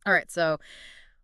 All right, so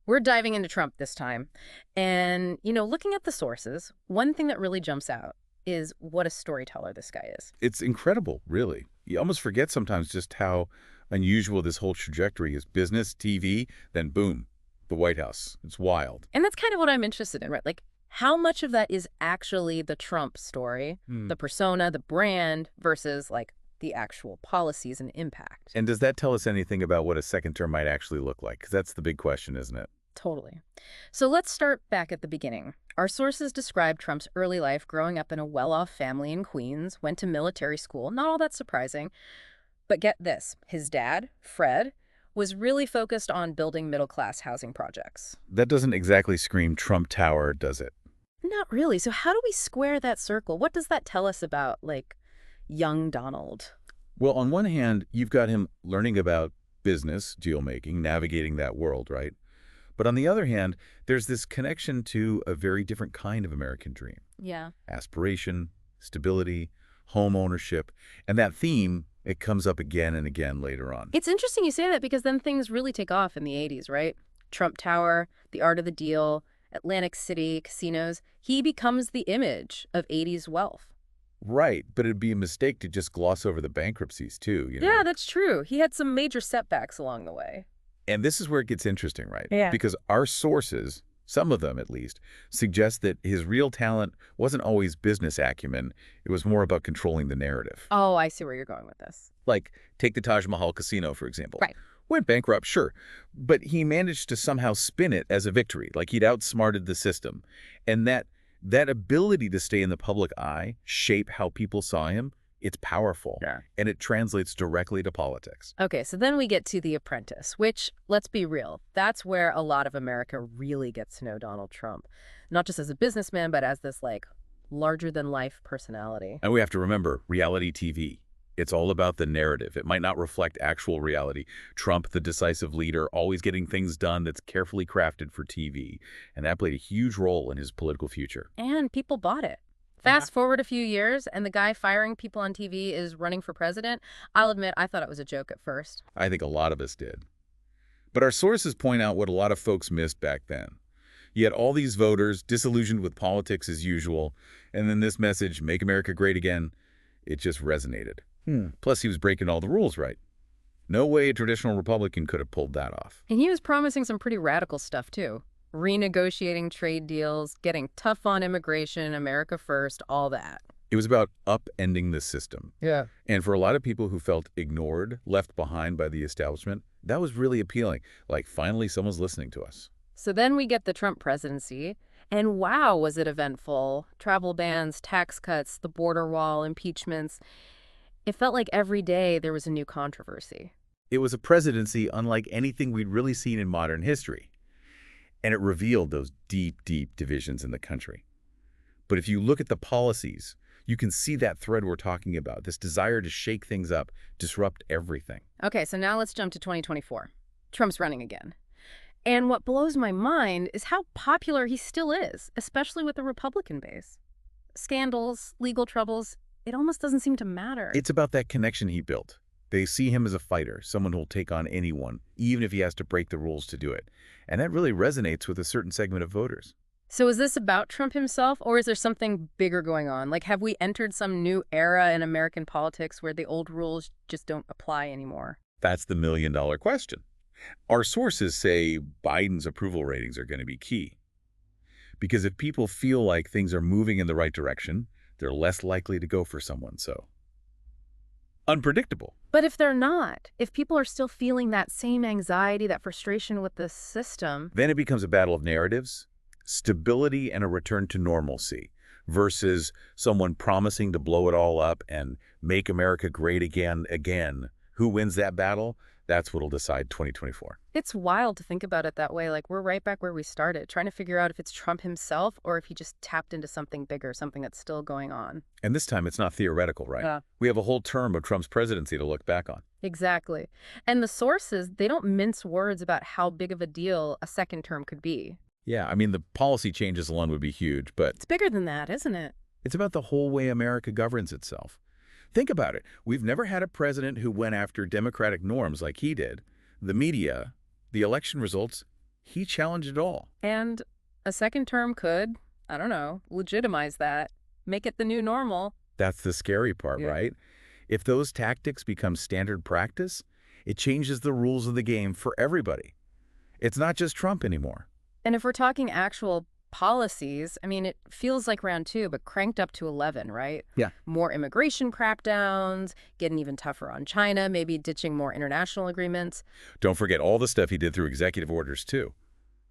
we're diving into Trump this time. And, looking at the sources, one thing that really jumps out is what a storyteller this guy is. It's incredible, really. You almost forget sometimes just how unusual this whole trajectory is. Business, TV, then boom, the White House. It's wild. And that's kind of what I'm interested in, right? Like, how much of that is actually the Trump story, the persona, the brand, versus, like, the actual policies and impact? And does that tell us anything about what a second term might actually look like? Because that's the big question, isn't it? Totally. So let's start back at the beginning. Our sources describe Trump's early life growing up in a well-off family in Queens, went to military school, not all that surprising. But get this, his dad, Fred, was really focused on building middle-class housing projects. That doesn't exactly scream Trump Tower, does it? Not really. So how do we square that circle? What does that tell us about, like, young Donald? Well, on one hand, you've got him learning about business, deal-making, navigating that world, right? But on the other hand, there's this connection to a very different kind of American dream. Yeah. Aspiration, stability, home ownership. And that theme, it comes up again and again later on. It's interesting you say that because then things really take off in the 80s, right? Trump Tower, the art of the deal, Atlantic City, casinos. He becomes the image of 80s wealth. Right, but it'd be a mistake to just gloss over the bankruptcies, too, Yeah, that's true. He had some major setbacks along the way. And this is where it gets interesting, right? Yeah. Because our sources, some of them at least, suggest that his real talent wasn't always business acumen. It was more about controlling the narrative. Oh, I see where you're going with this. Like, take the Taj Mahal Casino, for example. Right. Went bankrupt, sure, but he managed to somehow spin it as a victory, like he'd outsmarted the system. And that ability to stay in the public eye, shape how people saw him, it's powerful. Yeah. And it translates directly to politics. Okay, so then we get to The Apprentice, which, let's be real, that's where a lot of America really gets to know Donald Trump. Not just as a businessman, but as this, like, larger-than-life personality. And we have to remember, reality TV. It's all about the narrative. It might not reflect actual reality. Trump, the decisive leader, always getting things done that's carefully crafted for TV. And that played a huge role in his political future. And people bought it. Fast forward a few years, and the guy firing people on TV is running for president. I'll admit, I thought it was a joke at first. I think a lot of us did. But our sources point out what a lot of folks missed back then. You had all these voters disillusioned with politics as usual, and then this message, "Make America Great Again," it just resonated. Plus, he was breaking all the rules, right? No way a traditional Republican could have pulled that off. And he was promising some pretty radical stuff, too. Renegotiating trade deals, getting tough on immigration, America first, all that. It was about upending the system. Yeah. And for a lot of people who felt ignored, left behind by the establishment, that was really appealing. Like, finally, someone's listening to us. So then we get the Trump presidency, and wow, was it eventful. Travel bans, tax cuts, the border wall, impeachments. It felt like every day there was a new controversy. It was a presidency unlike anything we'd really seen in modern history. And it revealed those deep, deep divisions in the country. But if you look at the policies, you can see that thread we're talking about, this desire to shake things up, disrupt everything. Okay, so now let's jump to 2024. Trump's running again. And what blows my mind is how popular he still is, especially with the Republican base. Scandals, legal troubles, it almost doesn't seem to matter. It's about that connection he built. They see him as a fighter, someone who'll take on anyone, even if he has to break the rules to do it. And that really resonates with a certain segment of voters. So is this about Trump himself, or is there something bigger going on? Like, have we entered some new era in American politics where the old rules just don't apply anymore? That's the million-dollar question. Our sources say Biden's approval ratings are going to be key. Because if people feel like things are moving in the right direction, they're less likely to go for someone so unpredictable. But if they're not, if people are still feeling that same anxiety, that frustration with the system, then it becomes a battle of narratives, stability, and a return to normalcy versus someone promising to blow it all up and make America great again. Who wins that battle? That's what'll decide 2024. it's wild to think about it that way. Like, we're right back where we started, trying to figure out if it's Trump himself or if he just tapped into something bigger, something that's still going on. And this time it's not theoretical, right? Yeah. We have a whole term of Trump's presidency to look back on. Exactly. And the sources, they don't mince words about how big of a deal a second term could be. Yeah, I mean, the policy changes alone would be huge, but It's bigger than that, isn't it? it's about the whole way America governs itself. Think about it. We've never had a president who went after democratic norms like he did. The media, The election results, he challenged it all. And a second term could, I don't know, legitimize that, make it the new normal. That's the scary part, Yeah. right? If those tactics become standard practice, it changes the rules of the game for everybody. It's not just Trump anymore. And if we're talking actual policies, I mean, it feels like round two, but cranked up to 11, right? Yeah. More immigration crackdowns, getting even tougher on China, maybe ditching more international agreements. Don't forget all the stuff he did through executive orders, too.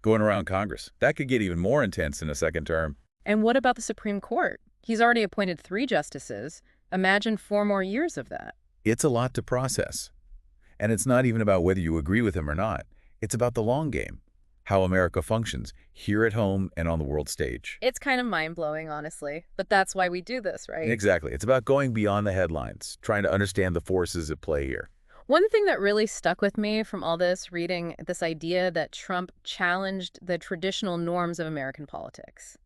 Going around Congress. That could get even more intense in a second term. And what about the Supreme Court? He's already appointed 3 justices. Imagine 4 more years of that. It's a lot to process. And it's not even about whether you agree with him or not. It's about the long game. How America functions, here at home and on the world stage. It's kind of mind-blowing, honestly. But that's why we do this, right? Exactly. It's about going beyond the headlines, trying to understand the forces at play here. One thing that really stuck with me from all this, reading this idea that Trump challenged the traditional norms of American politics.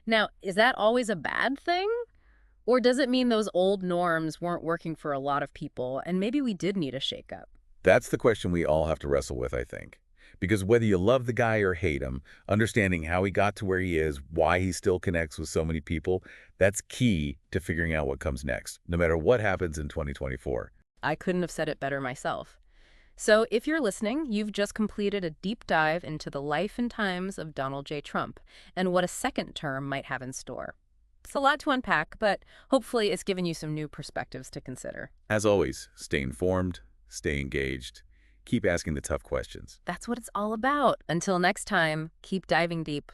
Now, is that always a bad thing? Or does it mean those old norms weren't working for a lot of people and maybe we did need a shakeup? That's the question we all have to wrestle with, I think. Because whether you love the guy or hate him, understanding how he got to where he is, why he still connects with so many people, that's key to figuring out what comes next, no matter what happens in 2024. I couldn't have said it better myself. So if you're listening, you've just completed a deep dive into the life and times of Donald J. Trump and what a second term might have in store. It's a lot to unpack, but hopefully it's given you some new perspectives to consider. As always, stay informed, stay engaged, keep asking the tough questions. That's what it's all about. Until next time, keep diving deep.